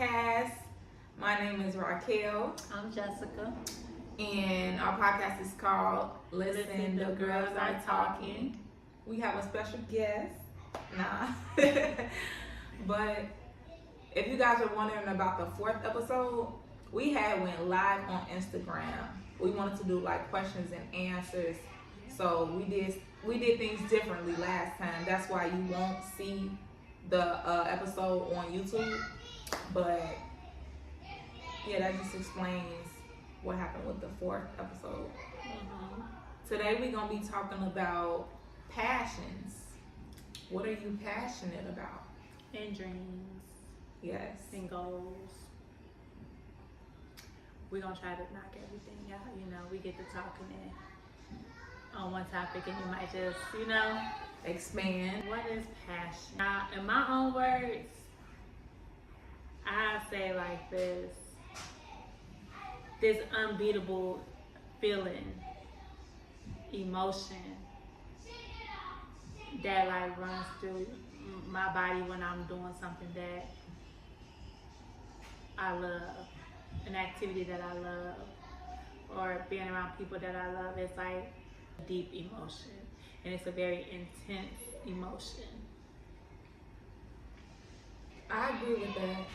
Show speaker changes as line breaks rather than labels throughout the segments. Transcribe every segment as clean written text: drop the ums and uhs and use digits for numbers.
podcast. My name is Raquel.
I'm Jessica.
And our podcast is called Listen, the Girls Are Talking. We have a special guest. Nah. But if you guys are wondering about the 4th episode, we went live on Instagram. We wanted to do like questions and answers. So we did things differently last time. That's why you won't see the episode on YouTube. But yeah, that just explains what happened with the 4th episode. Today we're gonna be talking about passions. What are you passionate about?
And dreams.
Yes.
And goals. We're gonna try to knock everything out. We get to talking on one topic and you might just,
expand.
What is passion? Now, in my own words, I say like this unbeatable feeling, emotion that like runs through my body when I'm doing something that I love, an activity that I love, or being around people that I love. It's like a deep emotion, and it's a very intense emotion.
I agree with that.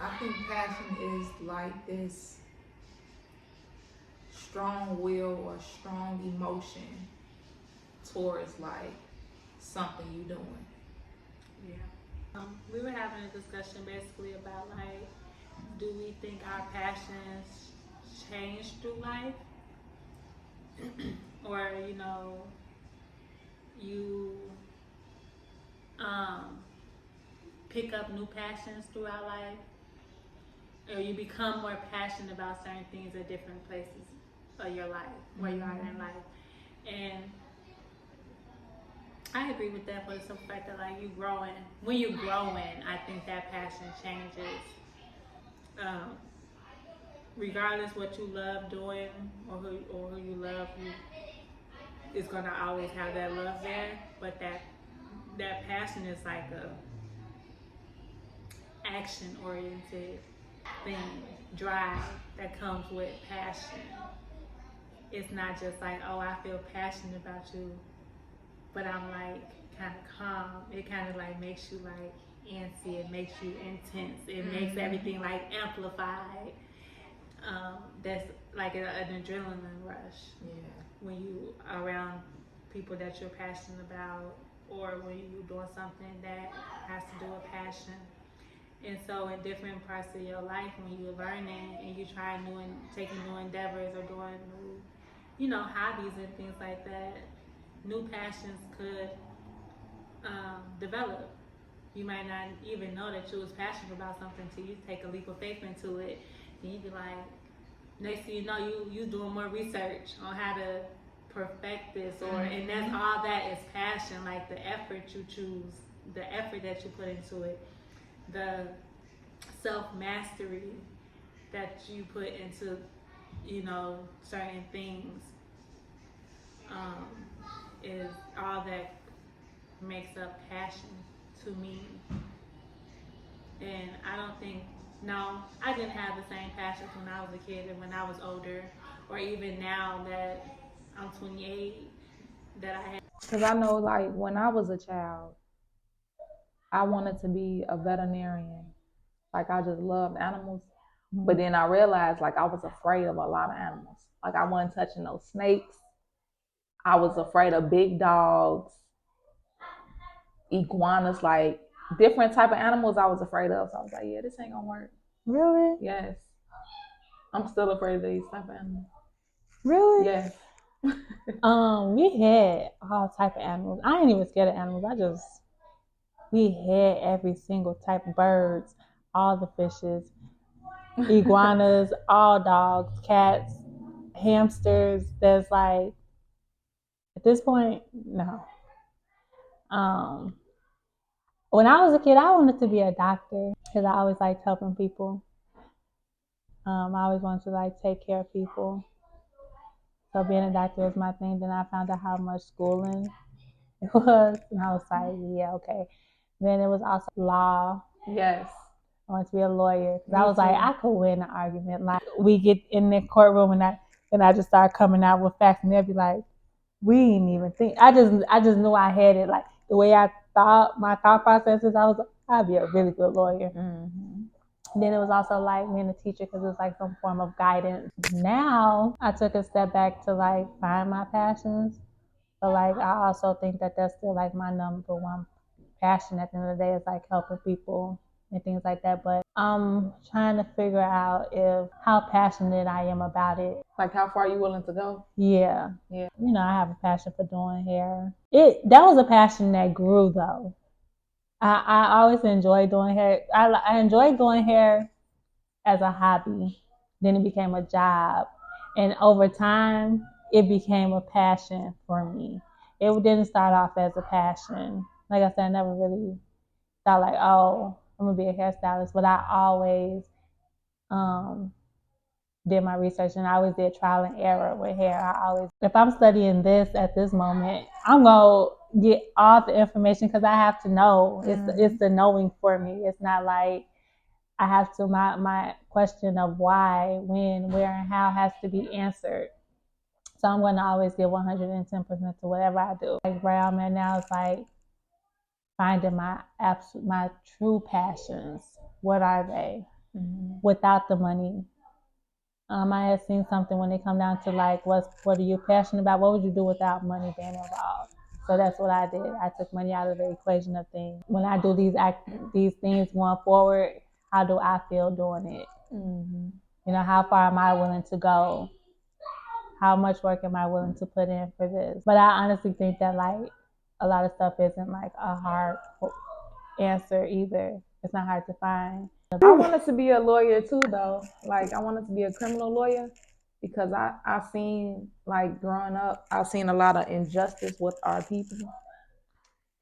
I think passion is like this strong will or strong emotion towards like something you're doing.
Yeah. We were having a discussion basically about like, do we think our passions change through life? Or, you pick up new passions throughout life? Or you become more passionate about certain things at different places of your life, where you are in life. And I agree with that for the simple fact that like when you're growing, I think that passion changes. Regardless what you love doing or who you love, is gonna always have that love there. But that passion is like a action oriented thing, drive that comes with passion. It's not just like, oh, I feel passionate about you, but I'm like kind of calm. It kind of like makes you like antsy. It makes you intense. It makes everything like amplified. That's like an adrenaline rush.
Yeah.
When you are around people that you're passionate about, or when you're doing something that has to do with passion. And so in different parts of your life, when you're learning and you try taking new endeavors or doing new, hobbies and things like that, new passions could develop. You might not even know that you was passionate about something till you take a leap of faith into it. And you be like, next thing you know, you doing more research on how to perfect this, and that's all that is passion, like the effort you choose, the effort that you put into it, the self-mastery that you put into, certain things, is all that makes up passion to me. And I didn't have the same passions when I was a kid and when I was older, or even now that I'm 28, that I had.
Because I know, like, when I was a child, I wanted to be a veterinarian. Like, I just loved animals. But then I realized, like, I was afraid of a lot of animals. Like, I wasn't touching no snakes. I was afraid of big dogs, iguanas, like, different type of animals I was afraid of. So I was like, yeah, this ain't gonna work.
Really?
Yes. I'm still afraid of these type of animals.
Really?
Yes.
We had all type of animals. I ain't even scared of animals. We had every single type of birds, all the fishes, iguanas, all dogs, cats, hamsters. There's like, at this point, no. When I was a kid, I wanted to be a doctor because I always liked helping people. I always wanted to like take care of people. So being a doctor was my thing. Then I found out how much schooling it was, and I was like, yeah, okay. Then it was also law.
Yes.
I wanted to be a lawyer.
Me
I was like,
too.
I could win an argument. Like we get in the courtroom and I just start coming out with facts and they'll be like, we didn't even think. I just knew I had it. Like the way I thought, my thought processes, I was like, I'd be a really good lawyer. Then it was also like being a teacher because it was like some form of guidance. Now I took a step back to like find my passions, but like I also think that that's still like my number one passion at the end of the day is like helping people and things like that. But I'm trying to figure out if how passionate I am about it.
Like how far are you willing to go?
Yeah.
Yeah.
You know, I have a passion for doing hair. That was a passion that grew though. I always enjoyed doing hair. I enjoyed doing hair as a hobby. Then it became a job. And over time, it became a passion for me. It didn't start off as a passion. Like I said, I never really thought like, oh, I'm gonna be a hairstylist. But I always did my research and I always did trial and error with hair. If I'm studying this at this moment, I'm gonna get all the information because I have to know. It's the knowing for me. It's not like I have to, my question of why, when, where, and how has to be answered. So I'm going to always give 110% to whatever I do. Like where I'm at now is like finding my true passions. What are they? Without the money. I had seen something when they come down to like, what are you passionate about? What would you do without money being involved? So that's what I did. I took money out of the equation of things. When I do these things going forward, how do I feel doing it? You know, how far am I willing to go? How much work am I willing to put in for this? But I honestly think that like a lot of stuff isn't like a hard answer either. It's not hard to find.
I wanted to be a lawyer too though. Like I wanted to be a criminal lawyer because I seen like growing up, I've seen a lot of injustice with our people.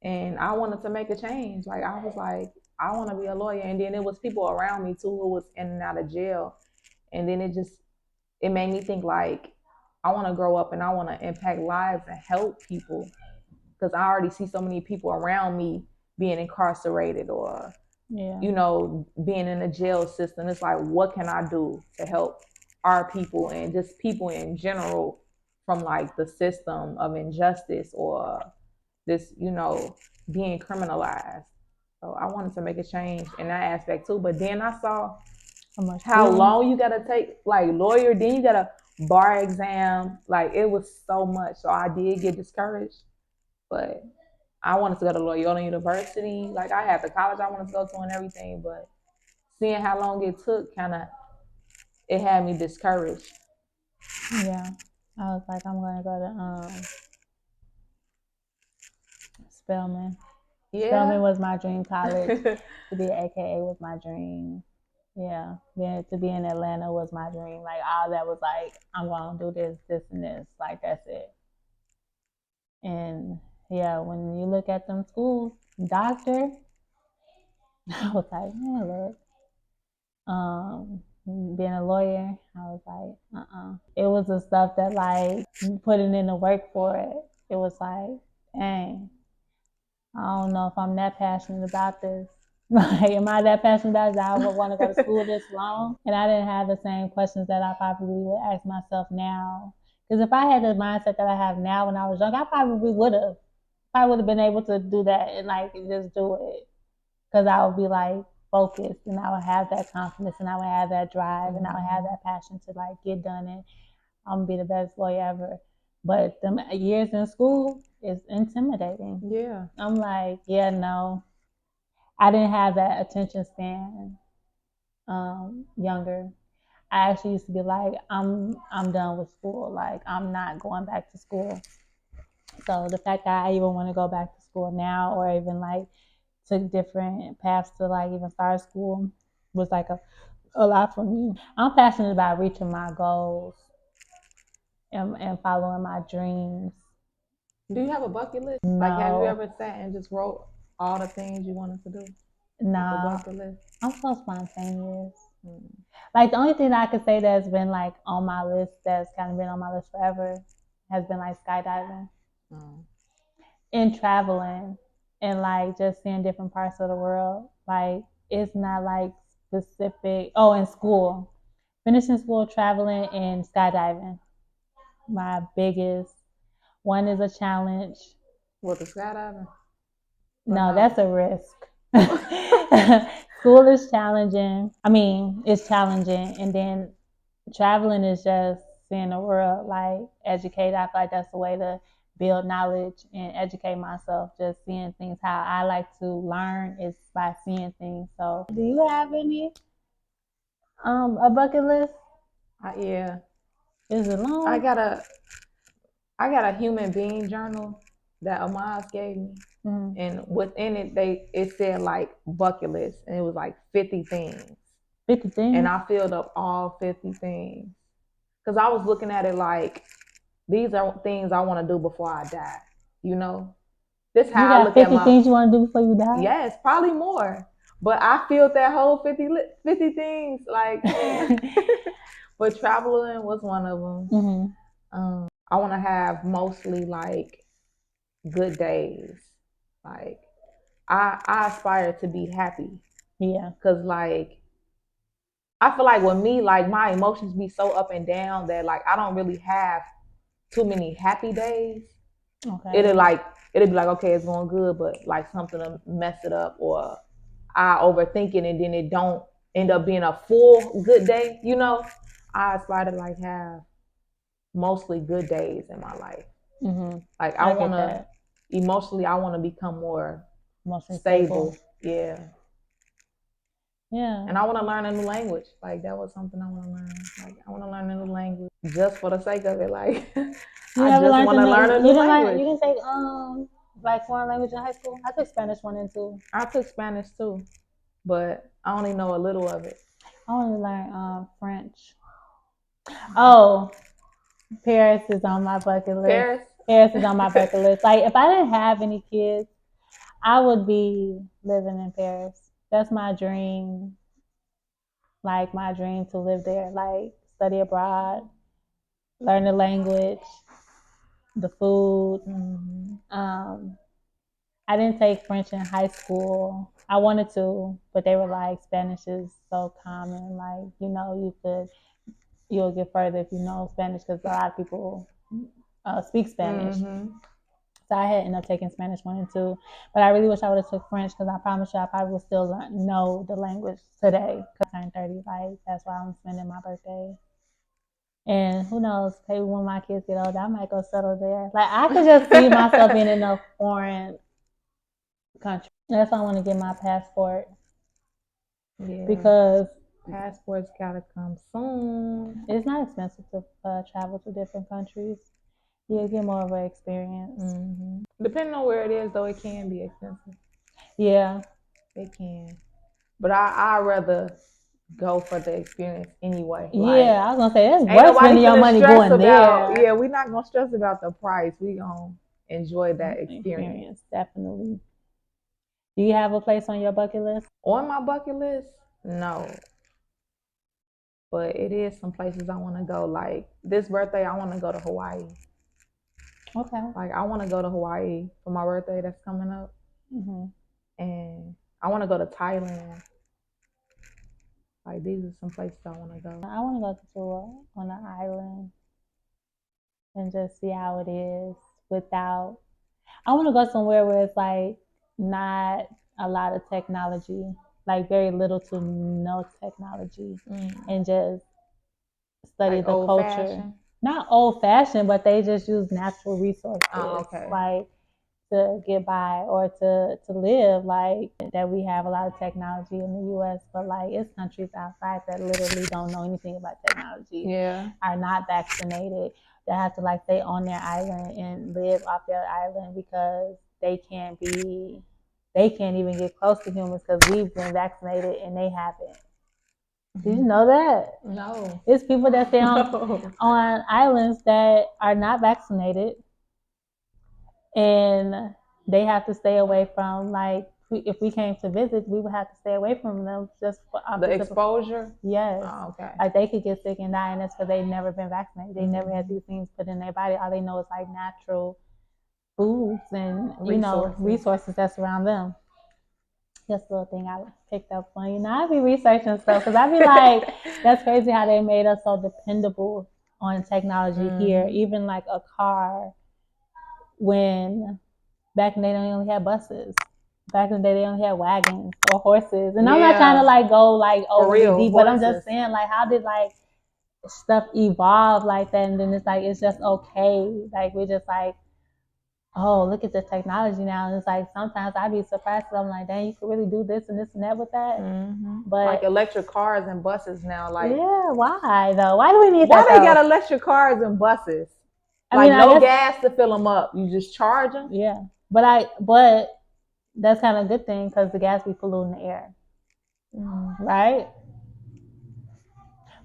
And I wanted to make a change. Like I was like, I want to be a lawyer. And then it was people around me too who was in and out of jail. And then it made me think like, I want to grow up and I want to impact lives and help people. Because I already see so many people around me being incarcerated or, you know, being in the jail system. It's like, what can I do to help our people and just people in general from like the system of injustice or this, you know, being criminalized. So I wanted to make a change in that aspect too. But then I saw how long you gotta take, like lawyer, then you got a bar exam. Like it was so much. So I did get discouraged. But I wanted to go to Loyola University. Like I had the college I wanted to go to and everything. But seeing how long it took, it had me discouraged.
Yeah. I was like, I'm gonna go to Spelman.
Yeah.
Spelman was my dream college. To be an AKA was my dream. Yeah. To be in Atlanta was my dream. Like all that was like, I'm gonna do this, this, and this. Like that's it. And yeah, when you look at them schools, doctor, I was like, man, look. Being a lawyer, I was like, It was the stuff that like putting in the work for it. It was like, dang, I don't know if I'm that passionate about this. Like, am I that passionate about it that I would want to go to school this long? And I didn't have the same questions that I probably would ask myself now. Because if I had the mindset that I have now when I was young, I probably would have. I would have been able to do that and like just do it. Because I would be like focused and I would have that confidence and I would have that drive and I would have that passion to like get done and I'm gonna be the best lawyer ever. But the years in school is intimidating.
Yeah.
I'm like, yeah, no. I didn't have that attention span younger. I actually used to be like, I'm done with school. Like I'm not going back to school. So the fact that I even want to go back to school now or even like took different paths to like even start school was like a lot for me. I'm passionate about reaching my goals and following my dreams.
Do you have a bucket list?
No.
Like, have you ever sat and just wrote all the things you wanted to do?
No.
Like a bucket list?
I'm so spontaneous. Like, the only thing that I could say that's been, like, on my list, that's kind of been on my list forever, has been, like, skydiving and traveling and like just seeing different parts of the world. Like it's not like specific. Oh, in school, finishing school, traveling, and skydiving. My biggest one is a challenge.
What, the skydiving?
No, that's a risk. School is challenging. I mean, it's challenging, and then traveling is just seeing the world, like educate. I feel like that's the way to build knowledge and educate myself. Just seeing things. How I like to learn is by seeing things. So, do you have any a bucket list?
Yeah.
Is it long?
I got a human being journal that Amaz gave me.
Mhm.
And within it said like bucket list, and it was like 50 things.
50 things.
And I filled up all 50 things. Because I was looking at it like, these are things I want to do before I die. You know? This
You
how I
got
look
50
at
things you want to do before you die?
Yes, probably more. But I filled that whole 50 things. Like, but traveling was one of them.
Mm-hmm.
I want to have mostly like good days. Like, I aspire to be happy.
Yeah.
Cause like, I feel like with me, like my emotions be so up and down that like I don't really have too many happy days.
Okay.
It'll be like, okay, it's going good, but like something to mess it up, or I overthink it and then it don't end up being a full good day, you know? I aspire to like have mostly good days in my life.
Mm-hmm.
Like I want to, emotionally, I want to become more stable. Yeah.
Yeah.
And I want to learn a new language. Like that was something I want to learn. Like I want to learn a new language just for the sake of it. Like I just want to learn a new language.
You didn't take like foreign language in high school? I took Spanish 1 and 2.
I took Spanish too, but I only know a little of it.
I want to learn French. Oh, Paris is on my bucket list. Paris is on my bucket list. Like if I didn't have any kids, I would be living in Paris. That's my dream. Like my dream to live there. Like study abroad, learn the language, the food.
Mm-hmm.
I didn't take French in high school. I wanted to, but they were like, Spanish is so common. Like, you know, you'll get further if you know Spanish because a lot of people speak Spanish.
Mm-hmm.
So I had ended up taking Spanish 1 and 2. But I really wish I would have took French because I promise you I probably would still know the language today. Because I turned 30, like, that's why I'm spending my birthday. And who knows, maybe when my kids get older, I might go settle there. Like, I could just see myself being in a foreign country. That's why I want to get my passport.
Yeah.
Because
passports gotta come soon.
It's not expensive to travel to different countries. You'll get more of an experience.
Mm-hmm. Depending on where it is, though, it can be expensive.
Yeah.
It can. But I'd rather go for the experience anyway.
Yeah, I was gonna say it's worth spending your money going there.
Yeah, we're not gonna stress about the price. We gonna enjoy that experience.
Definitely. Do you have a place on your bucket list?
On my bucket list, no. But it is some places I want to go. Like this birthday, I want to go to Hawaii.
Okay.
Like I want to go to Hawaii for my birthday that's coming up, and I want to go to Thailand. Like these are some places I want to go.
I want to go to tour on an island and just see how it is without. I want to go somewhere where it's like not a lot of technology, like very little to no technology, and just study like the culture. Fashioned? Not old fashioned, but they just use natural resources. Oh, okay. Like to get by or to live, like that we have a lot of technology in the US, but like it's countries outside that literally don't know anything about technology. Yeah. Are not vaccinated. They have to like stay on their island and live off their island because they can't even get close to humans because we've been vaccinated and they haven't. Did you know that?
No.
It's people that stay on islands that are not vaccinated. And they have to stay away from, like, if we came to visit, we would have to stay away from them just for
the exposure.
Yes. Oh, okay. Like they could get sick and die, and that's because they've never been vaccinated. They never had these things put in their body. All they know is like natural foods and resources that's around them. Just a little thing I picked up on. I be researching stuff because I be like, that's crazy how they made us so dependable on technology here. Even like a car, when back in the day they only had buses. Back in the day they only had wagons or horses. And I'm not trying to like go like overly deep, but I'm just saying like how did like stuff evolve like that, and then it's like it's just okay. Like we're just like, oh, look at the technology now. And it's like sometimes I'd be surprised. I'm like, dang, you could really do this and this and that with that. But
like electric cars and buses now, like
why though? Why do we need
why
that?
Why they got electric cars and buses? Like no gas to fill them up. You just charge them.
Yeah, but that's kind of a good thing because the gas be polluting the air, right?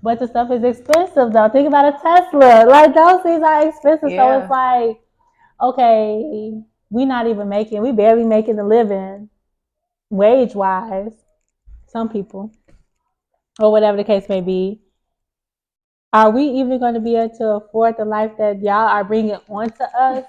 But the stuff is expensive though. Think about a Tesla. Like those things are expensive. So it's like, okay, we barely making a living wage wise. Some people, or whatever the case may be. Are we even going to be able to afford the life that y'all are bringing onto us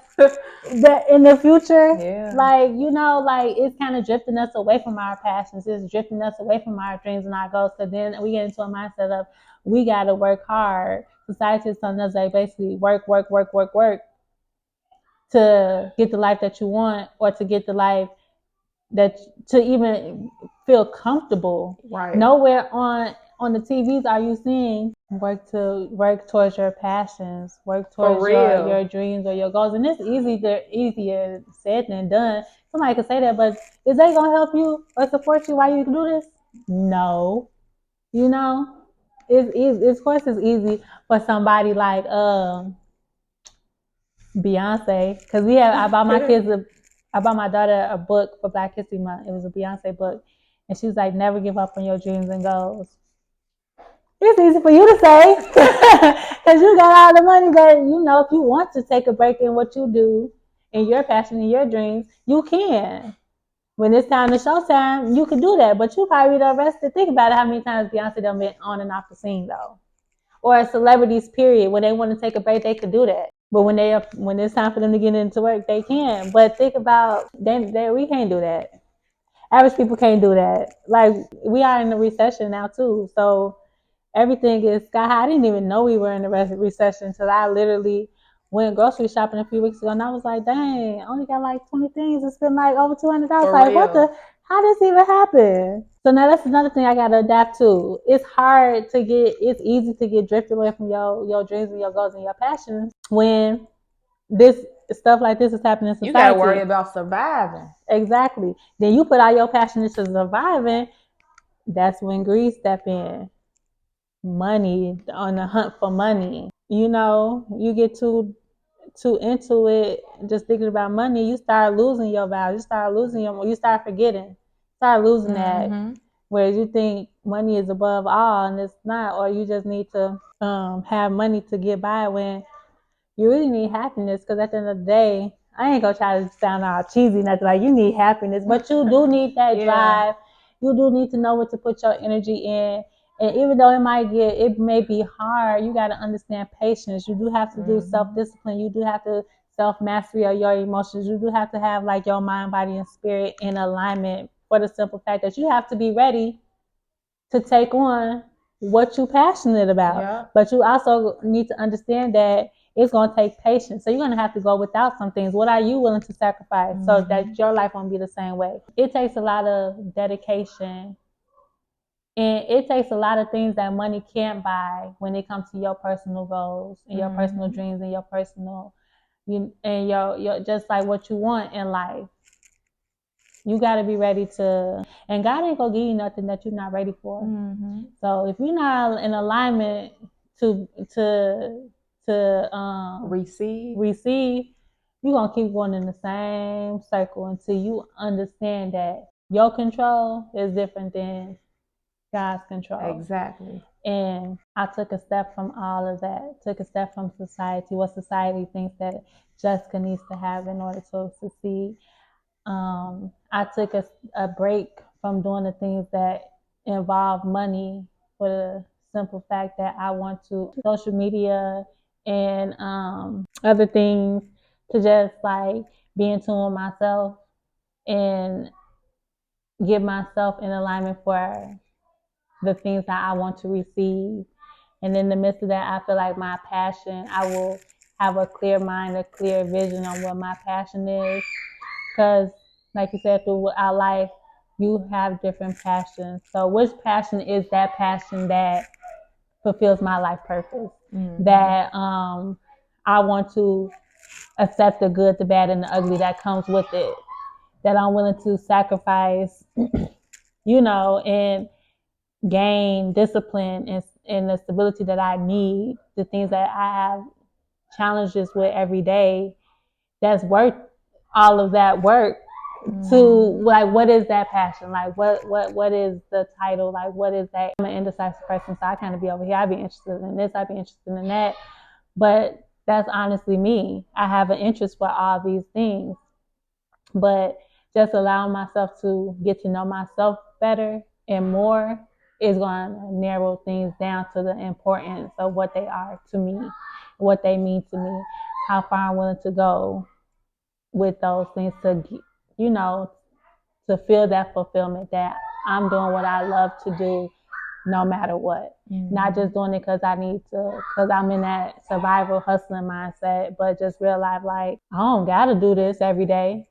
that in the future?
Yeah.
Like, like it's kind of drifting us away from our passions. It's drifting us away from our dreams and our goals. So then we get into a mindset of we got to work hard. Society is telling us like basically work to get the life that you want, or to get the life that to even feel comfortable.
Right.
Nowhere on the TVs are you seeing work towards your passions, work towards your dreams or your goals. And it's easier said than done. Somebody could say that, but is they gonna help you or support you while you do this? No. It's of course it's easy for somebody like Beyonce, because I bought my daughter a book for Black History Month. It was a Beyonce book, and she was like, "Never give up on your dreams and goals." It's easy for you to say, because you got all the money that if you want to take a break in what you do, in your passion and your dreams, you can. When it's time to showtime, you can do that, but you probably the rest to think about it. How many times Beyonce done been on and off the scene though, or celebrities, period. When they want to take a break, they could do that. But when it's time for them to get into work, they can. But think about we can't do that. Average people can't do that. Like we are in a recession now too, so everything is sky high. I didn't even know we were in a recession until I literally went grocery shopping a few weeks ago, and I was like, "Dang, I only got like 20 things and spent like over $200." Like, how does this even happen? So now that's another thing I gotta adapt to. It's easy to get drifted away from your dreams and your goals and your passions when this stuff like this is happening in society.
You gotta worry about surviving.
Exactly. Then you put all your passion into surviving. That's when greed step in. Money, on the hunt for money. You get too into it, just thinking about money, you start losing your value. You start forgetting. Start losing that. Whereas you think money is above all, and it's not, or you just need to have money to get by, when you really need happiness. Because at the end of the day, I ain't gonna try to sound all cheesy, nothing like you need happiness, but you do need that drive. You do need to know what to put your energy in. And even though it may be hard, you got to understand patience. You do have to do self-discipline. You do have to self-mastery of your emotions. You do have to have like your mind, body, and spirit in alignment, for the simple fact that you have to be ready to take on what you're passionate about. Yeah. But you also need to understand that it's going to take patience. So you're going to have to go without some things. What are you willing to sacrifice so that your life won't be the same way? It takes a lot of dedication. And it takes a lot of things that money can't buy when it comes to your personal goals and your personal dreams and your personal, and your just like what you want in life. You got to be ready to, and God ain't gonna give you nothing that you're not ready for. So if you're not in alignment to receive, you're gonna keep going in the same circle until you understand that your control is different than God's control.
Exactly.
And I took a step from all of that, took a step from society, what society thinks that Jessica needs to have in order to succeed. I took a break from doing the things that involve money, for the simple fact that I want to social media and other things to just like be in tune with myself and get myself in alignment for the things that I want to receive. And in the midst of that, I feel like my passion, I will have a clear mind, a clear vision on what my passion is. Because, like you said, throughout life, you have different passions. So, which passion is that passion that fulfills my life purpose? Mm-hmm. That I want to accept the good, the bad, and the ugly that comes with it. That I'm willing to sacrifice, and gain discipline and the stability that I need, the things that I have challenges with every day, that's worth all of that work. To like, what is that passion? Like, what is the title? Like, what is that? I'm an indecisive person, so I kind of be over here. I'd be interested in this. I'd be interested in that. But that's honestly me. I have an interest for all these things, but just allowing myself to get to know myself better and more is going to narrow things down to the importance of what they are to me, what they mean to me, how far I'm willing to go with those things to, to feel that fulfillment that I'm doing what I love to do no matter what. Mm-hmm. Not just doing it because I need to, because I'm in that survival hustling mindset, but just realize like, I don't got to do this every day.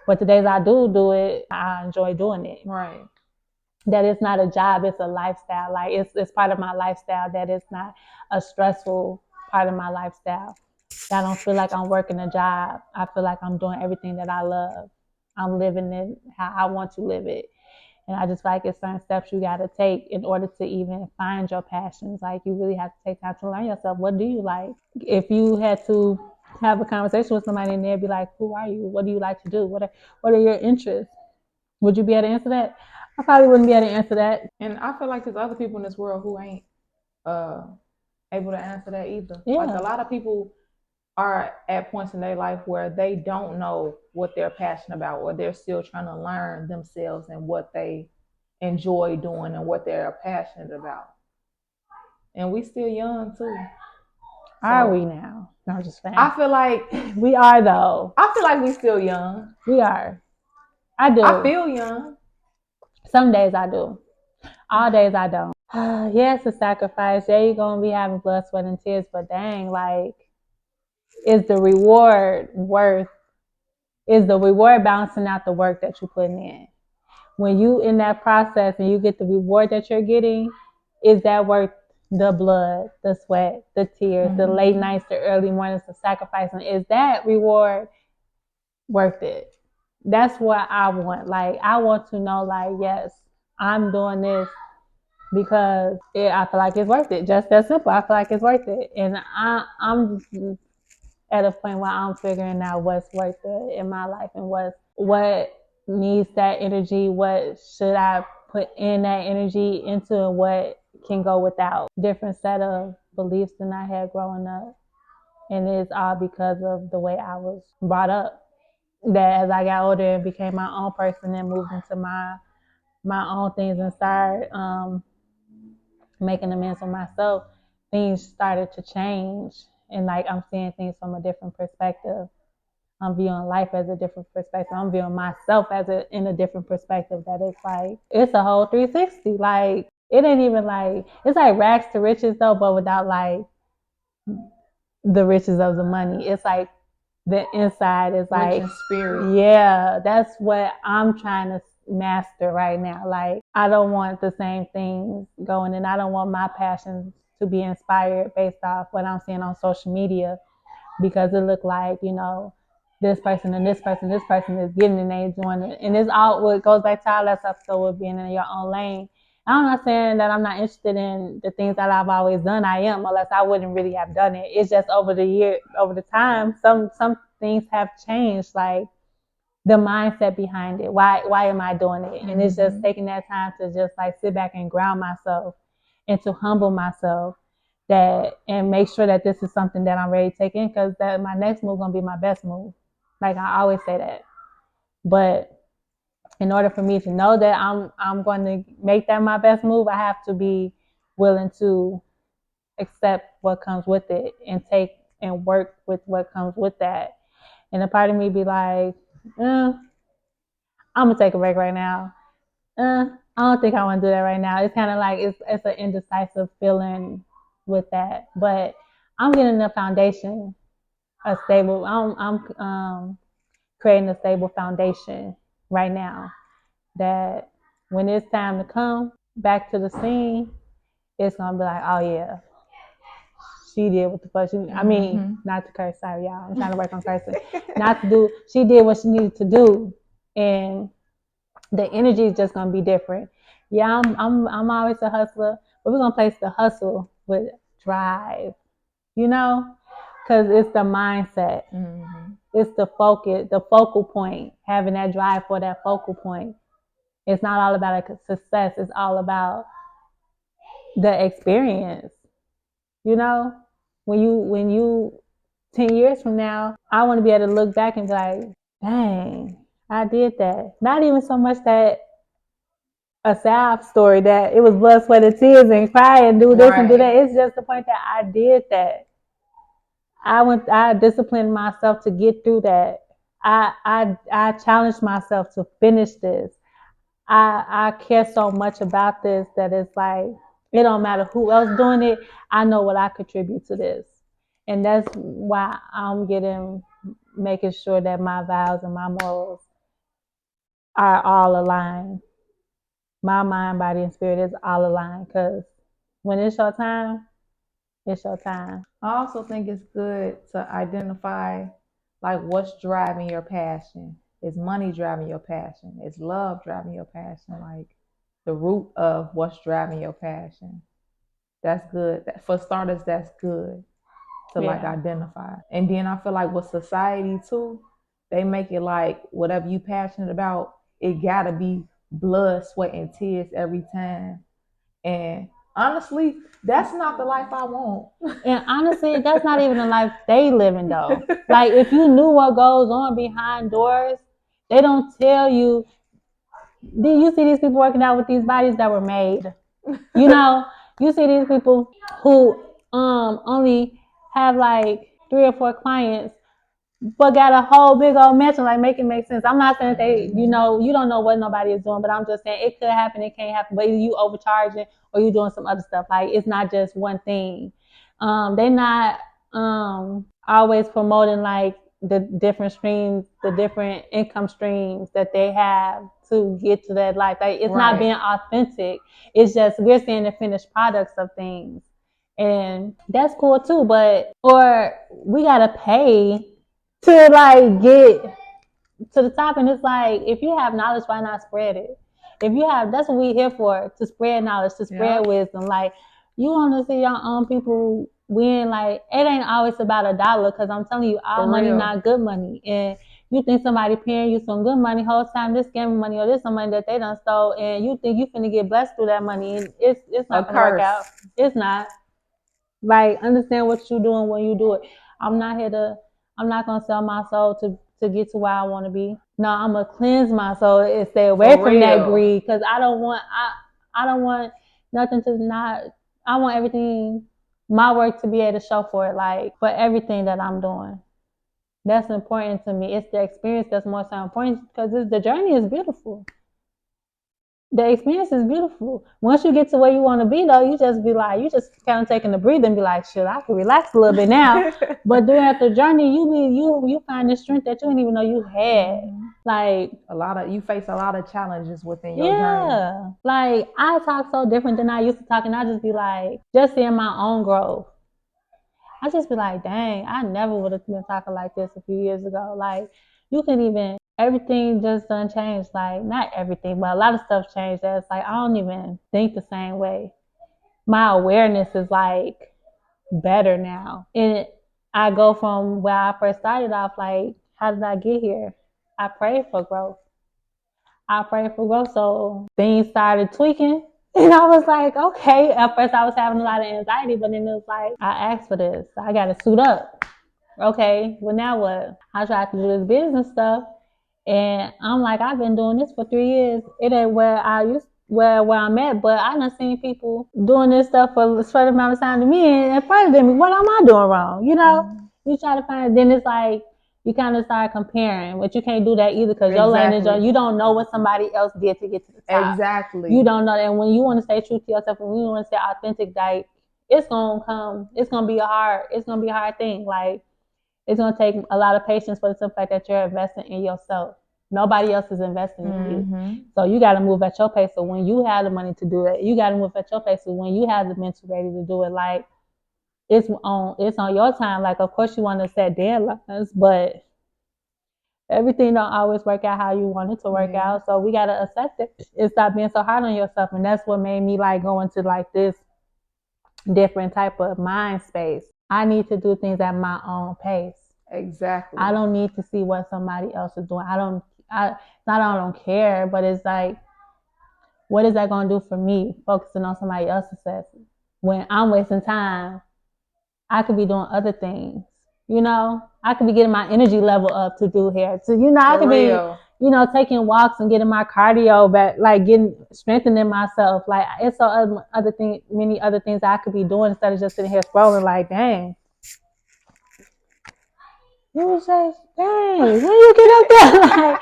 But the days I do it, I enjoy doing it.
Right.
That it's not a job, it's a lifestyle. Like it's part of my lifestyle, that it's not a stressful part of my lifestyle. I don't feel like I'm working a job. I feel like I'm doing everything that I love. I'm living it how I want to live it. And I just feel like it's certain steps you got to take in order to even find your passions. Like you really have to take time to learn yourself. What do you like? If you had to have a conversation with somebody and they'd be like, who are you? What do you like to do? What are your interests? Would you be able to answer that? I probably wouldn't be able to answer that.
And I feel like there's other people in this world who ain't able to answer that either.
Yeah.
Like a lot of people are at points in their life where they don't know what they're passionate about, or they're still trying to learn themselves and what they enjoy doing and what they're passionate about. And we still young too.
Are we now? No, I'm just saying.
I feel like
we are though.
I feel like we still young.
We are. I do.
I feel young.
Some days I do. All days I don't. Yeah, it's a sacrifice. Yeah, you're gonna be having blood, sweat, and tears, but dang, like, is the reward balancing out the work that you're putting in? When you in that process and you get the reward that you're getting, is that worth the blood, the sweat, the tears, the late nights, the early mornings, the sacrificing? Is that reward worth it? That's what I want. Like, I want to know, like, yes, I'm doing this because I feel like it's worth it. Just that simple. I feel like it's worth it. And I'm at a point where I'm figuring out what's worth it in my life and what needs that energy, what should I put in that energy into, and what can go without. Different set of beliefs than I had growing up. And it's all because of the way I was brought up. That as I got older and became my own person and moved into my own things and started making amends for myself, things started to change. And like, I'm seeing things from a different perspective. I'm viewing life as a different perspective. I'm viewing myself in a different perspective. That it's like, it's a whole 360. Like, it ain't even like, it's like rags to riches though, but without like the riches of the money. It's like the inside is like,
rich in spirit.
Yeah, that's what I'm trying to master right now. Like, I don't want the same things going, and I don't want my passions to be inspired based off what I'm seeing on social media, because it look like, this person and this person is getting and they doing it. And it's all what goes back to all that stuff. So with being in your own lane. I'm not saying that I'm not interested in the things that I've always done. I am, unless I wouldn't really have done it. It's just over the time, some things have changed, like the mindset behind it. Why am I doing it? And it's just taking that time to just like sit back and ground myself and to humble myself and make sure that this is something that I'm ready to take in, because that my next move is gonna be my best move. Like, I always say that. But in order for me to know that I'm going to make that my best move, I have to be willing to accept what comes with it and take and work with what comes with that. And a part of me be like, I'm gonna take a break right now. I don't think I want to do that right now. It's kind of like it's an indecisive feeling with that. But I'm getting a foundation, a stable. I'm creating a stable foundation right now. That when it's time to come back to the scene, it's gonna be like, oh yeah, she did what the fuck she. I mean, not to curse. Sorry, y'all. I'm trying to work on cursing. Not to do. She did what she needed to do, and the energy is just gonna be different. Yeah, I'm always a hustler, but we're gonna place the hustle with drive, you know, because it's the mindset, it's the focus, the focal point, having that drive for that focal point. It's not all about a success. It's all about the experience, you know. When you 10 years from now, I want to be able to look back and be like, dang, I did that. Not even so much that a sad story that it was blood, sweat, and tears and cry and do this and do that. It's just the point that I did that. I disciplined myself to get through that. I challenged myself to finish this. I care so much about this that it's like it don't matter who else doing it. I know what I contribute to this. And that's why I'm making sure that my vows and my morals are all aligned. My mind, body, and spirit is all aligned because when it's your time, it's your time.
I also think it's good to identify like what's driving your passion. Is money driving your passion? Is love driving your passion? Like the root of what's driving your passion. That's good. For starters, that's good to like identify. And then I feel like with society too, they make it like whatever you passionate about, it gotta be blood, sweat, and tears every time. And honestly, that's not the life I want.
And honestly, that's not even the life they living though. Like if you knew what goes on behind doors, they don't tell you. Do you see these people working out with these bodies that were made? You know, you see these people who only have like 3 or 4 clients but got a whole big old mansion, like make it make sense. I'm not saying that you don't know what nobody is doing, but I'm just saying it could happen, it can't happen. But either you overcharging or you doing some other stuff. Like it's not just one thing. They're not always promoting like the different streams, the different income streams that they have to get to that life. Like it's not being authentic. It's just we're seeing the finished products of things. And that's cool too, or we gotta pay to like get to the top, and it's like if you have knowledge, why not spread it? If you have, that's what we're here for, to spread knowledge, to spread wisdom. Like you want to see your own people win. Like it ain't always about $1, because I'm telling you, all money not good money. And you think somebody paying you some good money whole time, this scamming money or this some money that they done stole, and you think you finna get blessed through that money, and it's not gonna work out. It's not. Like understand what you're doing when you do it. I'm not gonna sell my soul to get to where I want to be. No, I'm gonna cleanse my soul and stay away from that greed, because I don't want nothing to not. I want everything, my work, to be able to show for it, like for everything that I'm doing. That's important to me. It's the experience that's more so important, because the journey is beautiful. The experience is beautiful. Once you get to where you want to be, though, you just kind of taking a breather and be like, shit, I can relax a little bit now. But during the journey, you find the strength that you didn't even know you had. Like
you face a lot of challenges within your journey.
Yeah. Like I talk so different than I used to talk, and I just be like, just seeing my own growth. I just be like, dang, I never would have been talking like this a few years ago. Like you can even. Everything just done changed. Like not everything, but a lot of stuff changed. That's like I don't even think the same way. My awareness is like better now, and I go from where I first started off. Like, how did I get here? I prayed for growth. So things started tweaking, and I was like, okay. At first, I was having a lot of anxiety, but then it was like I asked for this. I got to suit up. Okay, well now what? I tried to do this business stuff. And I'm like, I've been doing this for 3 years. It ain't where I'm at, but I done seen people doing this stuff for a certain amount of time to me and further than me. What am I doing wrong? You know, you try to find. Then it's like You kind of start comparing, but you can't do that either because your lane is you don't know what somebody else did to get to the top.
Exactly.
You don't know. And when you want to stay true to yourself, and when you want to stay authentic, like it's gonna be a hard thing. Like it's gonna take a lot of patience for the simple fact that you're investing in yourself. Nobody else is investing in you. So you got to move at your pace. So when you have the money to do it, you got to move at your pace. So when you have the mental ready to do it, like it's on your time. Like of course you want to set deadlines, but everything don't always work out how you want it to work out. So we got to accept it and stop being so hard on yourself. And that's what made me like go into like this different type of mind space. I need to do things at my own pace.
Exactly.
I don't need to see what somebody else is doing. I don't care, but it's like, what is that going to do for me focusing on somebody else's success? When I'm wasting time, I could be doing other things. You know, I could be getting my energy level up to do hair. So, you know, I could be, taking walks and getting my cardio back, like strengthening myself. Like it's many other things I could be doing instead of just sitting here scrolling like, dang. You was just, dang, when you get up there? Like,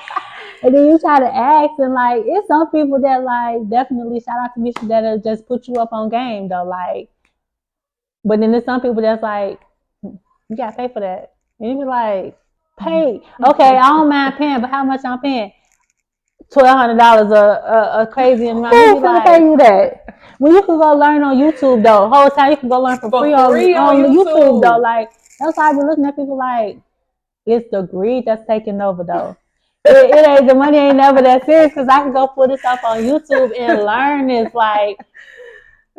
and then you try to ask, and like, it's some people that like definitely shout out to me that'll just put you up on game though. Like, but then there's some people that's like, you gotta pay for that. And you be like, pay. Okay, I don't mind paying, but how much I'm paying? $1,200 a crazy amount. Who's gonna pay you that? When you can go learn on YouTube though, whole time you can go learn for free on YouTube though. Like that's why I be looking at people like it's the greed that's taking over though. It ain't the money ain't never that serious because I can go put this up on YouTube and learn this like.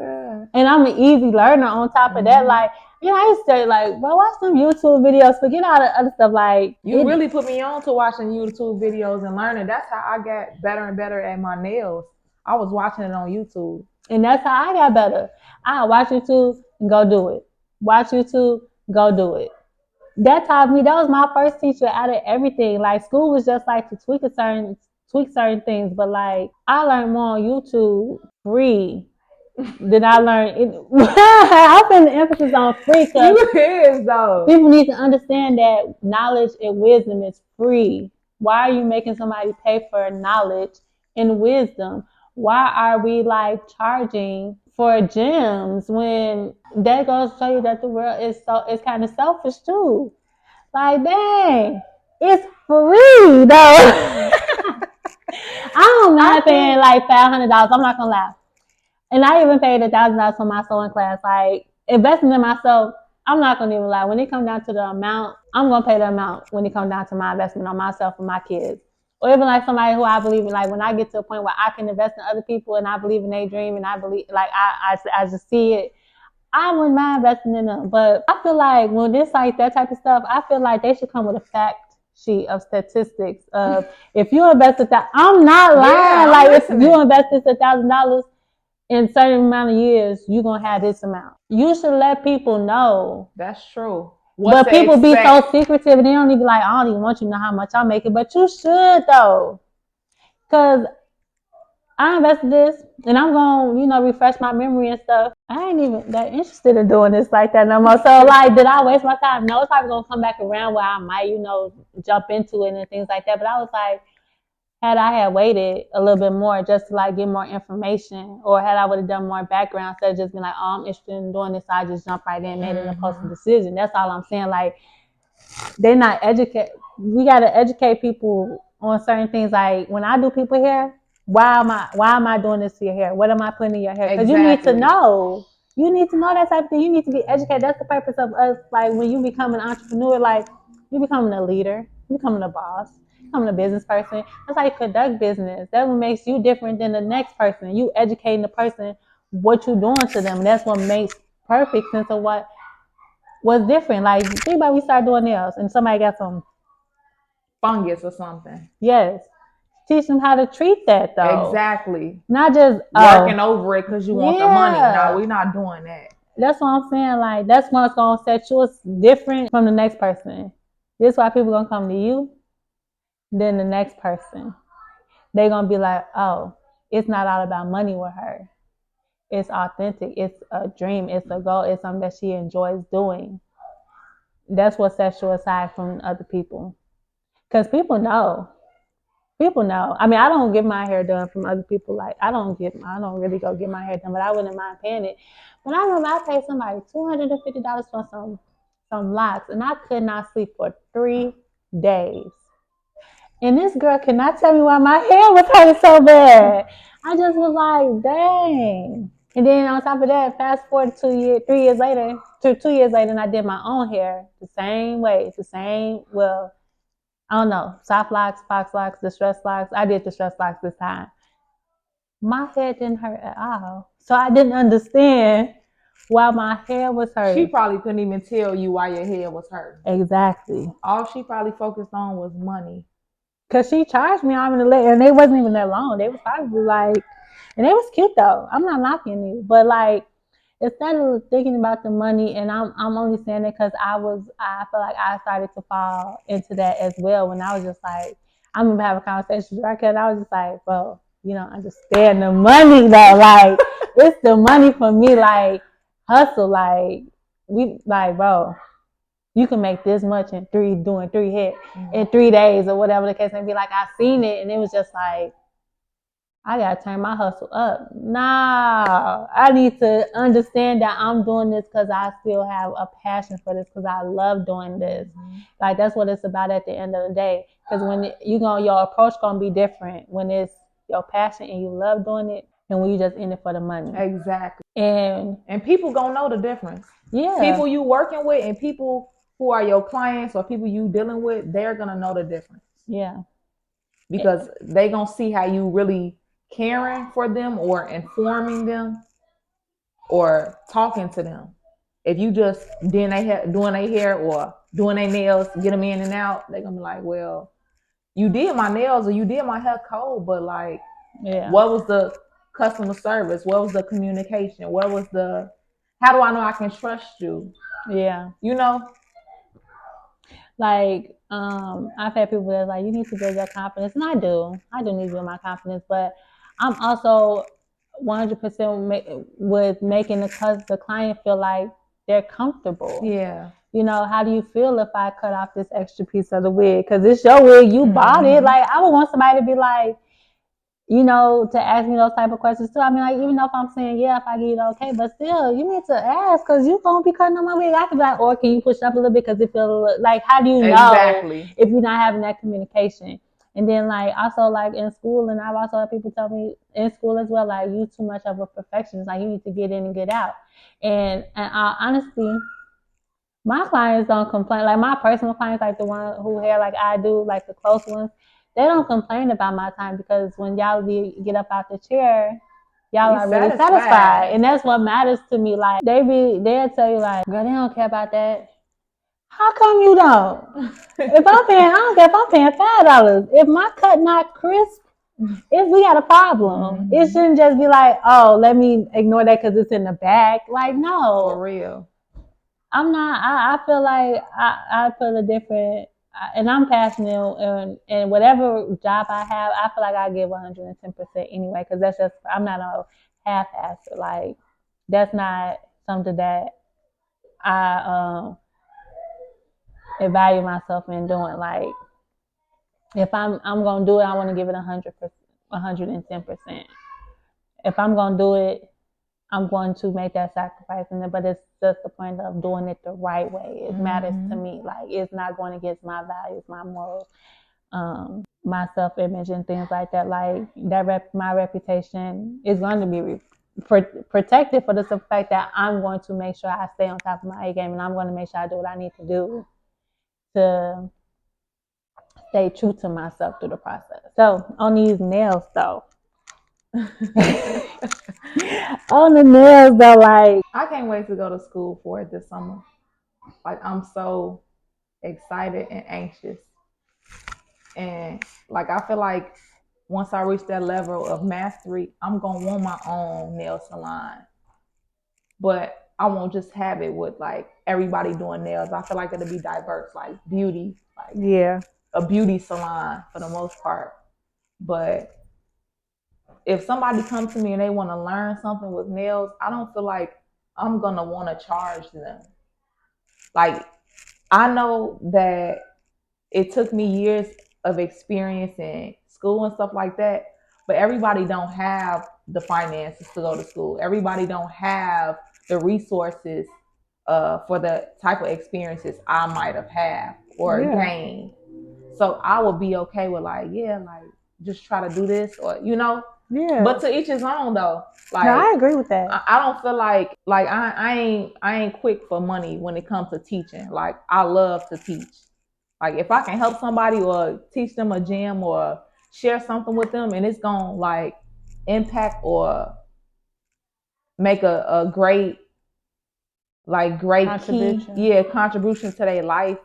And I'm an easy learner on top of that. Like, I used to say, like, bro, watch some YouTube videos, forget all the other stuff. Like,
you really put me on to watching YouTube videos and learning. That's how I got better and better at my nails. I was watching it on YouTube.
And that's how I got better. I watch YouTube and go do it. Watch YouTube, go do it. That taught me, that was my first teacher out of everything. Like, school was just like to tweak certain things. But, like, I learned more on YouTube free. Did I learn it? I'm putting the emphasis on free because people need to understand that knowledge and wisdom is free. Why are you making somebody pay for knowledge and wisdom? Why are we like charging for gems when that goes to show you that the world is kind of selfish too? Like, dang, it's free though. I don't mind paying like $500. I'm not gonna lie. And I even paid $1,000 for my sewing class. Like, investing in myself, I'm not going to even lie. When it comes down to the amount, I'm going to pay the amount when it comes down to my investment on myself and my kids. Or even like somebody who I believe in, like when I get to a point where I can invest in other people and I believe in their dream and I believe, like I just see it, I wouldn't mind investing in them. But I feel like when it's like that type of stuff, I feel like they should come with a fact sheet of statistics of if you invested that, I'm not lying. Like if you invested $1,000, in a certain amount of years, you're going to have this amount. You should let people know.
That's true.
But people be so secretive and they don't even like, I don't even want you to know how much I'm making. But you should though. Because I invested this and I'm going to, refresh my memory and stuff. I ain't even that interested in doing this like that no more. So like, did I waste my time? No, it's probably going to come back around where I might, jump into it and things like that. But I was like, had I had waited a little bit more just to like get more information, or had I would have done more background instead of just being like, oh, I'm interested in doing this, so I just jumped right in, made an impulsive decision. That's all I'm saying. Like, they're not educated. We got to educate people on certain things. Like when I do people hair, why am I doing this to your hair? What am I putting in your hair? Because you need to know. You need to know that type of thing. You need to be educated. That's the purpose of us. Like when you become an entrepreneur, like you becoming a leader, you becoming a boss. Becoming a business person. That's how you conduct business. That's what makes you different than the next person. You educating the person what you doing to them. That's what makes perfect sense of what's different. Like think about we start doing nails and somebody got some
fungus or something.
Yes. Teach them how to treat that though.
Exactly.
Not just
working over it because you want the money. No, we're not doing that.
That's what I'm saying. Like that's what's gonna set you different from the next person. This is why people gonna come to you. Then the next person, they're going to be like, oh, it's not all about money with her. It's authentic. It's a dream. It's a goal. It's something that she enjoys doing. That's what sets you aside from other people. Because people know. People know. I mean, I don't get my hair done from other people. Like, I don't really go get my hair done, but I wouldn't mind paying it. But I remember I paid somebody $250 for some locks, and I could not sleep for 3 days. And this girl cannot tell me why my hair was hurting so bad. I just was like, dang. And then on top of that, fast forward 2 years later, 2 years later, and I did my own hair the same way, well, I don't know, soft locks, fox locks, distress locks. I did distress locks this time. My head didn't hurt at all. So I didn't understand why my hair was hurting.
She probably couldn't even tell you why your hair was hurting.
Exactly.
All she probably focused on was money.
Because she charged me arm and a leg, and they wasn't even that long. They was probably like, and they was cute though. I'm not knocking it, but like, instead of thinking about the money, and I'm only saying it because I feel like I started to fall into that as well when I was just like, I'm gonna have a conversation with Raquel, and I was just like, bro, you don't understand the money though. Like, it's the money for me. Like, hustle. Like, bro, you can make this much doing 3 hits in 3 days or whatever the case may be. Like, I seen it, and it was just like, I gotta turn my hustle up. Nah, I need to understand that I'm doing this because I still have a passion for this, because I love doing this. Like, that's what it's about at the end of the day. Because when your approach gonna be different when it's your passion and you love doing it, and when you just in it for the money.
Exactly.
And
people gonna know the difference.
Yeah.
People you working with and people who are your clients or people you dealing with, they're gonna know the difference.
Yeah.
Because they gonna see how you really caring for them or informing them or talking to them. If you just doing their hair or doing their nails, get them in and out, they're gonna be like, well, you did my nails or you did my hair cold, but like, what was the customer service? What was the communication? What was the, how do I know I can trust you?
Yeah.
You know?
Like, I've had people that are like, you need to build your confidence. And I do need to build my confidence, but I'm also 100% with making the client feel like they're comfortable.
Yeah.
You know, how do you feel if I cut off this extra piece of the wig? Because it's your wig, you bought it. Like, I would want somebody to be like, you know, to ask me those type of questions too. I mean, like, even though if I'm saying, yeah, if I get it, okay, but still, you need to ask, because you going to be cutting on my wig. I could be like, or can you push up a little bit because it feels like, how do you know if you're not having that communication? And then, like, also, like, in school, and I've also had people tell me in school as well, like, you too much of a perfectionist. Like, you need to get in and get out. And honestly, my clients don't complain. Like, my personal clients, like the one who hair like I do, like the close ones, they don't complain about my time, because when y'all get up out the chair, y'all are really satisfied. And that's what matters to me. Like, they'll tell you like, girl, they don't care about that. How come you don't? If I'm paying, I don't care if I'm paying $5. If my cut not crisp, if we got a problem, it shouldn't just be like, oh, let me ignore that because it's in the back. Like, no.
For real.
I'm not, I feel like I put a different, and I'm passionate, and whatever job I have, I feel like I give 110% anyway, because that's just, I'm not a half-assed. Like, that's not something that I value myself in doing. Like, if I'm going to do it, I want to give it 110%. If I'm going to do it, I'm going to make that sacrifice in it, but it's just the point of doing it the right way. It matters to me. Like, it's not going against my values, my morals, my self-image and things like that. Like, my reputation is going to be protected for the simple fact that I'm going to make sure I stay on top of my A game, and I'm going to make sure I do what I need to do to stay true to myself through the process. So, on these nails though, on the nails though, like,
I can't wait to go to school for it this summer. Like, I'm so excited and anxious. And like, I feel like once I reach that level of mastery, I'm going to want my own nail salon. But I won't just have it with like everybody doing nails. I feel like it'll be diverse, like beauty, like a beauty salon for the most part. But if somebody comes to me and they want to learn something with nails, I don't feel like I'm going to want to charge them. Like, I know that
it took me years of experience in school and stuff like that. But everybody don't have the finances to go to school. Everybody don't have the resources for the type of experiences I might have had or gained. So I would be okay with like just try to do this or
Yeah.
But to each his own though. Like
no, I agree with that.
I don't feel like I ain't quick for money when it comes to teaching. Like I love to teach. Like if I can help somebody or teach them a gem or share something with them and it's gonna like impact or make a great
Contribution.
contribution to their life,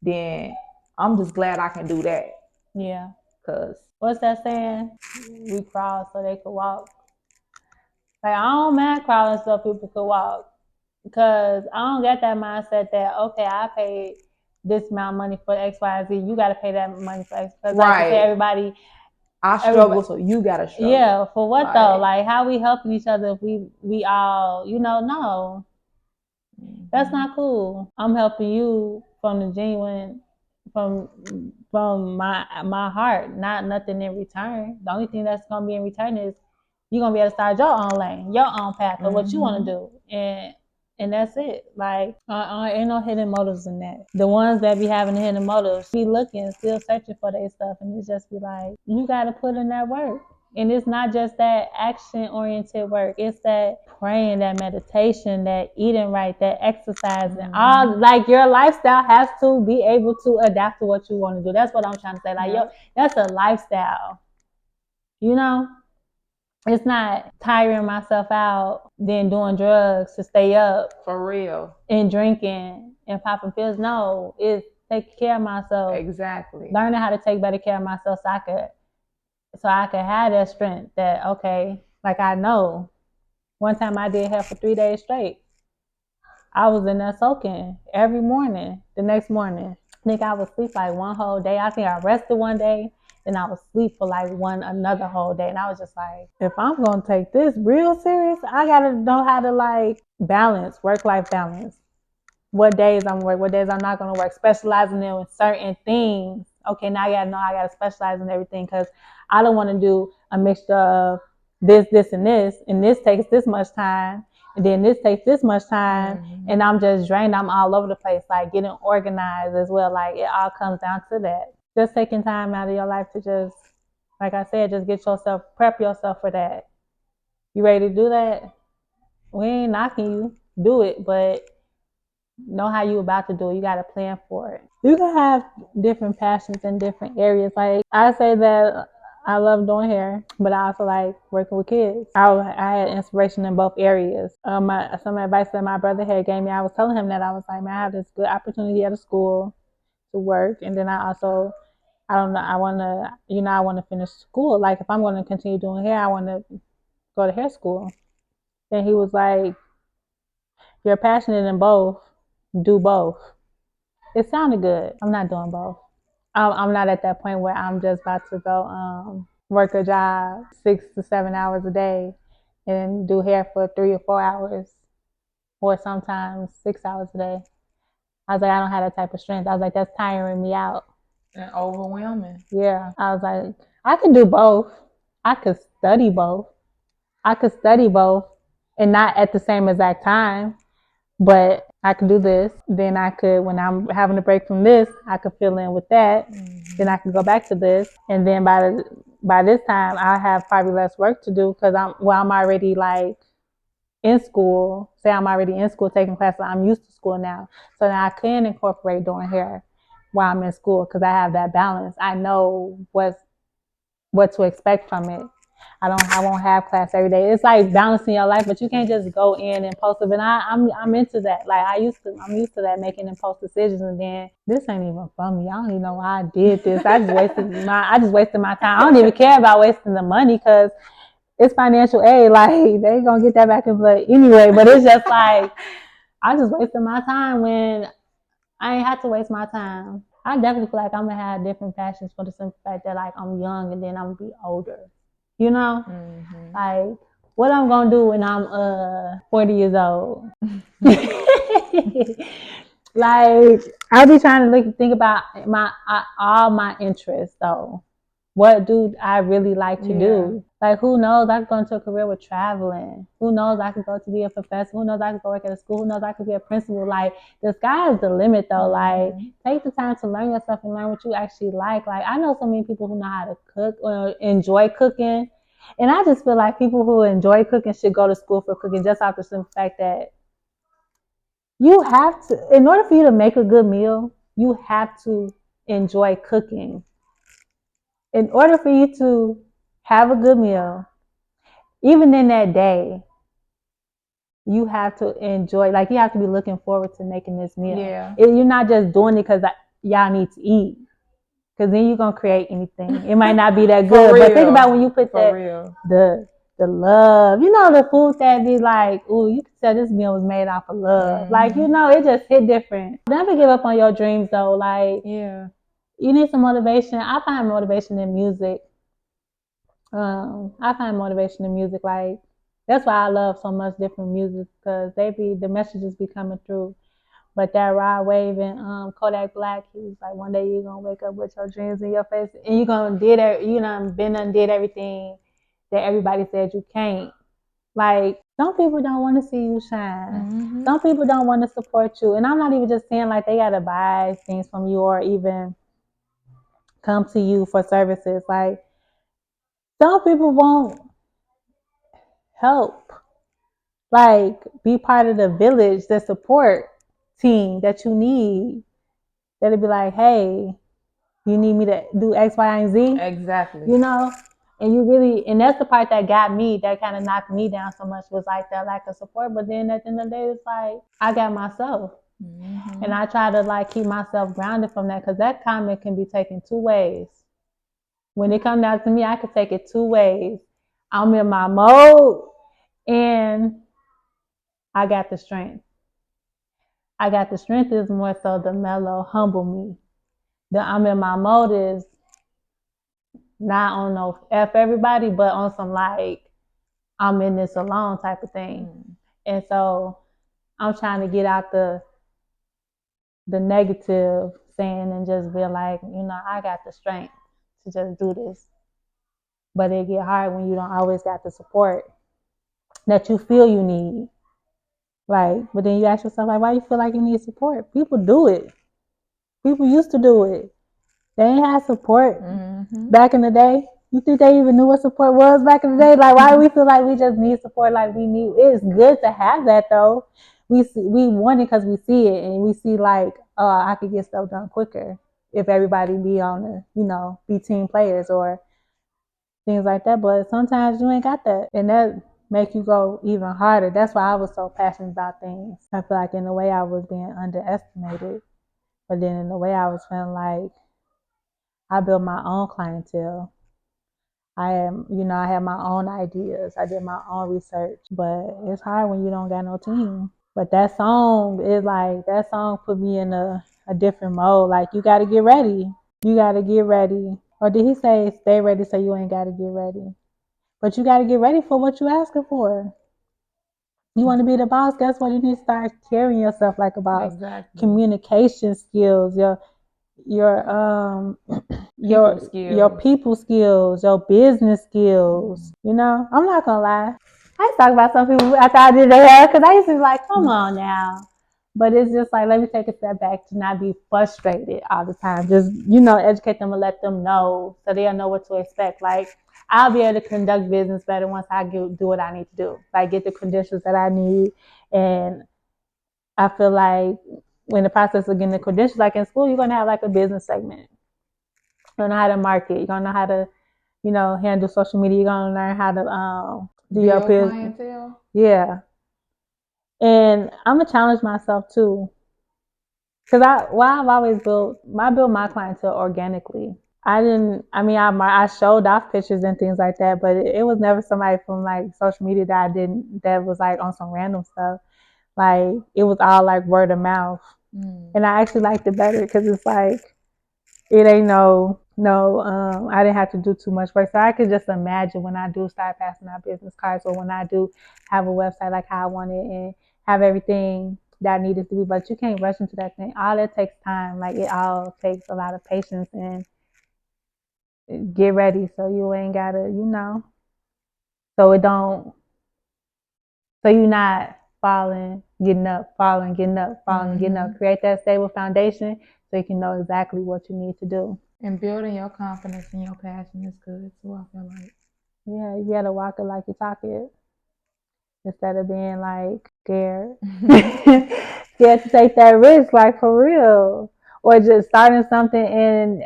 then I'm just glad I can do that.
Yeah.
Cause
what's that saying? We crawl so they could walk. Like I don't mind crawling so people could walk. Because I don't get that mindset that, okay, I paid this amount of money for X, Y, Z. You got to pay that money for X. Because like you say, everybody.
I struggle, so you got to struggle.
Yeah, for what though? Like how we helping each other if we all, no. That's not cool. I'm helping you from the genuine, from my heart, not nothing in return. The only thing that's going to be in return is you're going to be able to start your own lane, your own path of what you want to do. And that's it. Like, ain't no hidden motives in that. The ones that be having the hidden motives, be looking, still searching for their stuff. And it's just be like, you got to put in that work. And it's not just that action-oriented work. It's that praying, that meditation, that eating right, that exercising. All like your lifestyle has to be able to adapt to what you want to do. That's what I'm trying to say. Like, that's a lifestyle. It's not tiring myself out, then doing drugs to stay up.
For real.
And drinking and popping pills. No, it's taking care of myself.
Exactly.
Learning how to take better care of myself so I could have that strength that, okay, like I know. One time I did hair for 3 days straight. I was in there soaking every morning. The next morning, I think I would sleep like one whole day. I think I rested one day. Then I would sleep for like another whole day. And I was just like, if I'm going to take this real serious, I got to know how to like balance, work-life balance. What days I'm going to work, what days I'm not going to work, specializing in certain things. Okay, now I got to know I got to specialize in everything because I don't want to do a mixture of this, and this takes this much time. And then this takes this much time. And I'm just drained. I'm all over the place, like getting organized as well. Like it all comes down to that. Just taking time out of your life to just, like I said, just prep yourself for that. You ready to do that? We ain't knocking you. Do it, but know how you about to do it. You got to plan for it. You can have different passions in different areas. Like I say that I love doing hair, but I also like working with kids. I had inspiration in both areas. Some advice that my brother had gave me, I was telling him that I was like, man, I have this good opportunity at a school to work. And then I want to finish school. Like if I'm going to continue doing hair, I want to go to hair school. And he was like, you're passionate in both. Do both. It sounded good. I'm not doing both. I'm not at that point where I'm just about to go work a job 6 to 7 hours a day and do hair for 3 or 4 hours or sometimes 6 hours a day. I was like, I don't have that type of strength. I was like, that's tiring me out.
And overwhelming.
Yeah. I was like, I could do both. I could study both. And not at the same exact time. But I could do this. Then I could, when I'm having a break from this, I could fill in with that. Then I could go back to this. And then by this time, I have probably less work to do because I'm already like in school. Say I'm already in school taking classes. I'm used to school now. So now I can incorporate doing hair while I'm in school because I have that balance. I know what to expect from it. I won't have class every day. It's like balancing your life, but you can't just go in impulsive. And I'm into that. Like I'm used to that, making impulse decisions. And then this ain't even for me. I don't even know why I did this. I just wasted my time. I don't even care about wasting the money because it's financial aid. Like they gonna get that back in play anyway. But it's just like I just wasted my time when I ain't had to waste my time. I definitely feel like I'm gonna have different passions for the simple fact that like I'm young and then I'm gonna be older. Like what I'm gonna do when I'm 40 years old. Like I'll be trying to think about all my interests though. What do I really like to do? Like, who knows? I could go into a career with traveling. Who knows? I could go to be a professor. Who knows? I could go work at a school. Who knows? I could be a principal. Like, the sky is the limit, though. Like, take the time to learn yourself and learn what you actually like. Like, I know so many people who know how to cook or enjoy cooking. And I just feel like people who enjoy cooking should go to school for cooking just off the simple fact that you have to, in order for you to make a good meal, you have to enjoy cooking. In order for you to have a good meal, even in that day, you have to enjoy, like you have to be looking forward to making this meal.
Yeah.
You're not just doing it because y'all need to eat, because then you're going to create anything. It might not be that good, but think about when you put the love, you know, the food that be like, ooh, you can tell this meal was made off of love. Like, you know, it just hit different. Never give up on your dreams though. Like, you need some motivation. I find motivation in music. I find motivation in music. Like, that's why I love so much different music, because the messages be coming through. But that Rod Wave and Kodak Black, he was like, one day you're gonna wake up with your dreams in your face, and you're gonna did everything that everybody said you can't. Like, some people don't want to see you shine. Some people don't want to support you, and I'm not even just saying like they gotta buy things from you or even come to you for services. Like, some people won't help, like, be part of the village, the support team that you need. That'll be like, hey, you need me to do X, Y, and Z?
Exactly.
You know? And that's the part that got me, that kind of knocked me down so much, was like that lack of support. But then at the end of the day, it's like, I got myself. And I try to like keep myself grounded from that, because that comment can be taken two ways. When it comes down to me, I could take it two ways. I'm in my mode, and I got the strength. I got the strength is more so the mellow, humble me. The I'm in my mode is not on no F everybody, but on some like, I'm in this alone type of thing. And so I'm trying to get out the negative saying and just be like, you know, I got the strength to just do this. But it get hard when you don't always got the support that you feel you need. Like, but then you ask yourself, like, why you feel like you need support? People do it. People used to do it. They ain't had support back in the day. You think they even knew what support was back in the day? Like, why do we feel like we just need support? Like, we need, it's good to have that though. We want it because we see it, and we see like, oh, I could get stuff done quicker if everybody be on the, you know, be team players or things like that. But sometimes you ain't got that, and that make you go even harder. That's why I was so passionate about things. I feel like in a way I was being underestimated, but then in a way I was feeling like I built my own clientele. I have my own ideas. I did my own research, but it's hard when you don't got no team. But that song put me in a different mode. Like, you got to get ready. You got to get ready. Or did he say stay ready so you ain't got to get ready? But you got to get ready for what you asking for. You want to be the boss, guess what? You need to start carrying yourself like a boss.
Exactly.
Communication skills, your people skills, your business skills. You know, I'm not gonna lie. I used to talk about some people after I did their hair, because I used to be like, come on now. But it's just like, let me take a step back to not be frustrated all the time. Just, you know, educate them and let them know so they'll know what to expect. Like, I'll be able to conduct business better once I do what I need to do. Like, get the credentials that I need. And I feel like when the process of getting the credentials, like in school, you're going to have like a business segment. You're going to know how to market. You're going to know how to, you know, handle social media. You're going to learn how to do your
clientele.
Yeah. And I'm going to challenge myself too. Because I've always built my clientele organically. I showed off pictures and things like that, but it was never somebody from like social media that was like on some random stuff. Like, it was all like word of mouth. And I actually liked it better, because it's like, it ain't I didn't have to do too much work. So I could just imagine when I do start passing out business cards, or when I do have a website like how I want it, and have everything that needed to be, but you can't rush into that thing. All that takes time. Like it all takes a lot of patience and get ready so you ain't gotta, so it don't, so you're not falling, getting up, falling, getting up, falling, getting up. Create that stable foundation so you can know exactly what you need to do.
And building your confidence and your passion is good too, I feel like.
Yeah, you gotta walk it like you talk it. Instead of being like scared. Scared to take that risk, like for real. Or just starting something and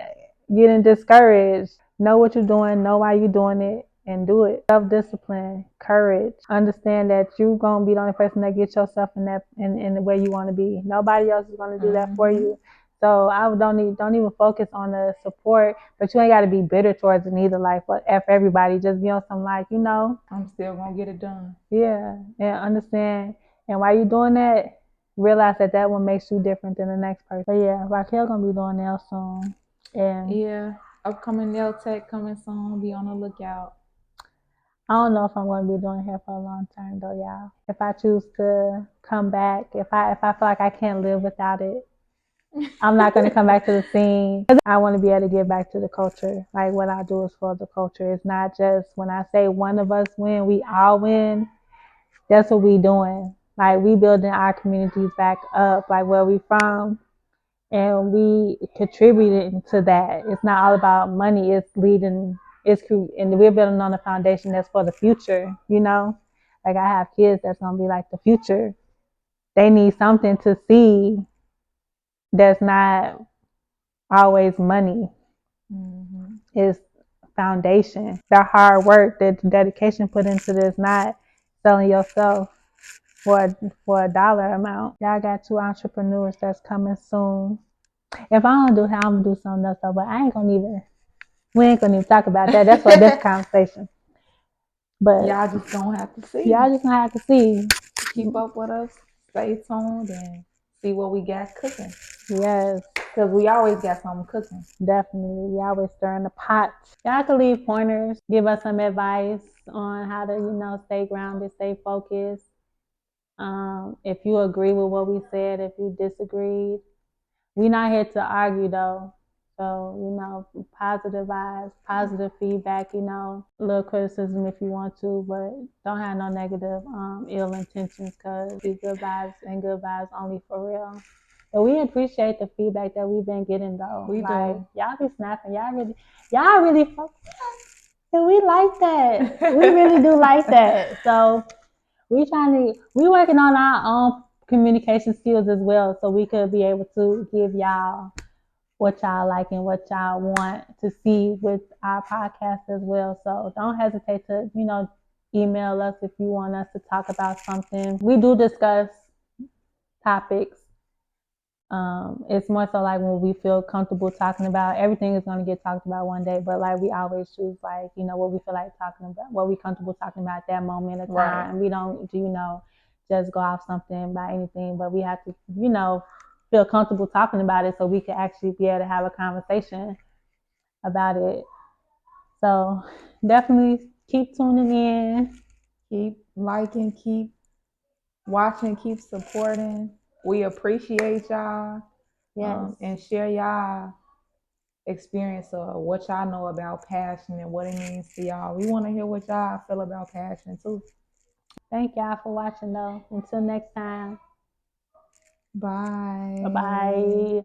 getting discouraged. Know what you're doing, know why you're doing it, and do it. Self-discipline, courage. Understand that you're gonna be the only person that gets yourself in the way you wanna be. Nobody else is gonna do that for you. So I don't even focus on the support, but you ain't got to be bitter towards it either. Like, but F everybody, just be on some like,
I'm still gonna get it done.
Yeah, and understand. And while you're doing that, realize that one makes you different than the next person. But yeah, Raquel gonna be doing nails soon. And
yeah, upcoming nail tech coming soon. Be on the lookout.
I don't know if I'm going to be doing hair for a long time though, y'all. If I choose to come back, if I feel like I can't live without it, I'm not going to come back to the scene. I want to be able to get back to the culture. Like what I do is for the culture. It's not just when I say one of us win, we all win. That's what we doing. Like we building our communities back up, like where we from, and we contributing to that. It's not all about money. It's leading. And we're building on a foundation that's for the future. Like I have kids that's gonna be like the future. They need something to see that's not always money. It's foundation. The hard work, the dedication put into this, not selling yourself for a dollar amount. Y'all got 2 entrepreneurs that's coming soon. If I don't do it, I'm gonna do something else though, but we ain't gonna even talk about that. That's for this conversation. But
y'all just gonna have to see.
Y'all just gonna have to see.
Keep up with us. Stay tuned and see what we got cooking.
Yes.
Because we always got something cooking.
Definitely. We always stirring the pot. Y'all can leave pointers, give us some advice on how to, stay grounded, stay focused. If you agree with what we said, if you disagreed. We're not here to argue though. So, positive vibes, positive feedback, a little criticism if you want to, but don't have no negative, ill intentions, because be good vibes and good vibes only for real. But we appreciate the feedback that we've been getting though.
We do.
Y'all be snapping. Y'all really fuck. We like that. We really do like that. So we working on our own communication skills as well, so we could be able to give y'all what y'all like and what y'all want to see with our podcast as well. So don't hesitate to, email us if you want us to talk about something. We do discuss topics. It's more so like when we feel comfortable talking about. Everything is going to get talked about one day, but like we always choose like, what we feel like talking about, what we comfortable talking about at that moment of time. Right. We don't, just go off something by anything, but we have to, feel comfortable talking about it so we can actually be able to have a conversation about it. So definitely keep tuning in.
Keep liking, keep watching, keep supporting. We appreciate y'all.
Yes.
And share y'all experience of what y'all know about passion and what it means to y'all. We want to hear what y'all feel about passion too.
Thank y'all for watching though. Until next time.
Bye.
Bye-bye.